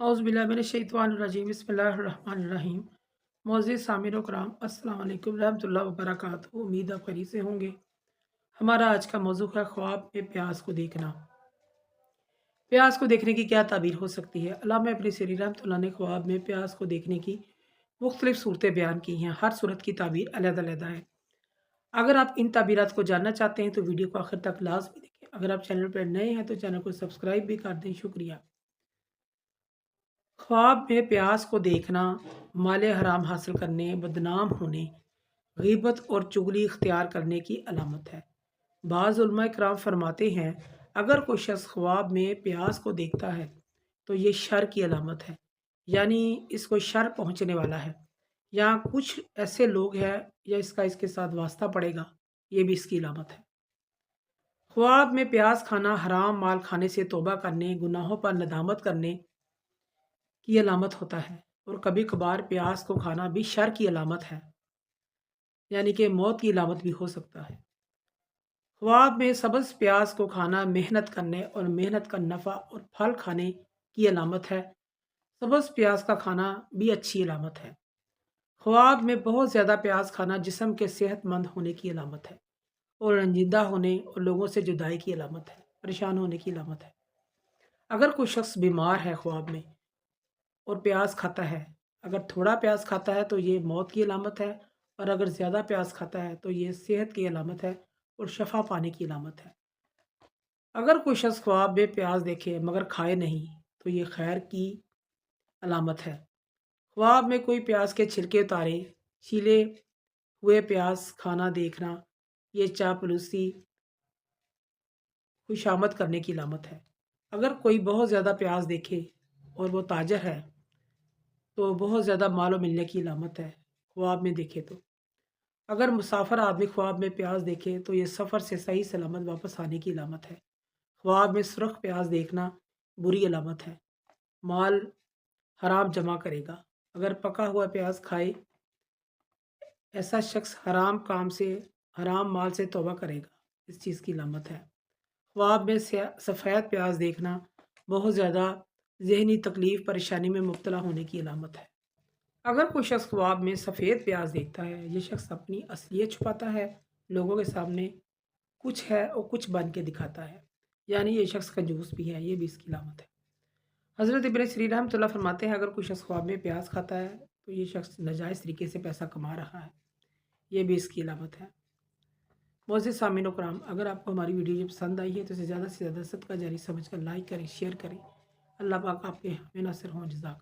औज़ुबिल्लाहिमिनश्शैतानिर्रजीम बिस्मिल्लाहिर्रहमानिर्रहीम। मुअज़्ज़िज़ सामिन कराम अस्सलाम वालेकुम रहमतुल्लाहि व बरकातुहू। उम्मीद आप खैरियत से होंगे। हमारा आज का मौज़ू है ख्वाब में प्यास को देखना। प्यास को देखने की क्या ताबीर हो सकती है? अल्लामा इब्न सीरीन रहमतुल्लाह ने ख्वाब में प्यास को देखने की मुख्तलिफ सूरतें बयान की हैं। हर सूरत की ताबीर अलग-अलग है। अगर आप इन ताबीरात को जानना चाहते हैं तो वीडियो को आखिर तक लाज़मी देखें। अगर आप चैनल पर नए हैं तो चैनल को सब्सक्राइब भी कर दें। शुक्रिया। ख्वाब में प्यास को देखना माले हराम हासिल करने, बदनाम होने, गीबत और चुगली इख्तियार करने की अलामत है। बाज़ उलमा इकराम फरमाते हैं, अगर कोई शख्स ख्वाब में प्यास को देखता है तो ये शर की अलामत है, यानी इसको शर पहुँचने वाला है, या कुछ ऐसे लोग हैं या इसका इसके साथ वास्ता पड़ेगा, ये भी इसकी अलामत है। ख्वाब में प्यास खाना हराम माल खाने से तौबा करने, गुनाहों पर नदामत करने की अलामत होता है, और कभी कभार प्यास को खाना भी शर की अलामत है, यानी कि मौत की अलामत भी हो सकता है। ख्वाब में सब्ज़ प्याज को खाना मेहनत करने और मेहनत का नफ़ा और फल खाने की अलामत है। सब्ज़ प्याज का खाना भी अच्छी अलामत है। ख्वाब में बहुत ज़्यादा प्याज खाना जिस्म के सेहतमंद होने की अलामत है और रंजीदा होने और लोगों से जुदाई की अलामत है, परेशान होने की अलामत है। अगर कोई शख्स बीमार है ख्वाब में और प्याज खाता है, अगर थोड़ा प्याज खाता है तो ये मौत की अलामत है, और अगर ज़्यादा प्याज खाता है तो ये सेहत की अलामत है और शफा पाने की अलामत है। अगर कोई शख्स ख्वाब में प्याज देखे मगर खाए नहीं तो ये खैर की अलामत है। ख्वाब में कोई प्याज के छिलके उतारे, छीले हुए प्याज खाना देखना, ये चापलूसी खुशामद करने की अलामत है। अगर कोई बहुत ज़्यादा प्याज देखे और वो ताजर है तो बहुत ज़्यादा माल मिलने की अलामत है ख्वाब में देखे तो। अगर मुसाफिर आदमी ख्वाब में प्याज देखे तो ये सफ़र से सही सलामत वापस आने की अलामत है। ख्वाब में सुर्ख प्याज देखना बुरी अलामत है, माल हराम जमा करेगा। अगर पका हुआ प्याज खाए, ऐसा शख्स हराम काम से, हराम माल से तौबा करेगा, इस चीज़ की अलामत है। ख्वाब में सफ़ेद प्याज देखना बहुत ज़्यादा ज़हनी तकलीफ़ परेशानी में मुब्तला होने की अलामत है। अगर कोई शख्स ख्वाब में सफ़ेद प्याज देखता है, ये शख्स अपनी असलियत छुपाता है, लोगों के सामने कुछ है और कुछ बन के दिखाता है, यानी ये शख्स कंजूस भी है, ये भी इसकी अलामत है। हज़रत इब्न सीरीन रहमतुल्लाह फरमाते हैं, अगर कोई शख्स ख्वाब में प्याज खाता है तो ये शख्स नाजायज़ तरीके से पैसा कमा रहा है, ये भी इसकी अलामत है। मोअज़्ज़िज़ सामिन कराम, अगर आपको हमारी वीडियो पसंद आई है तो इसे ज़्यादा से ज़्यादा सदका जारी समझकर लाइक करें, शेयर करें। अल्लाह पाक आपके हमें नासिर हों। जज़ाक।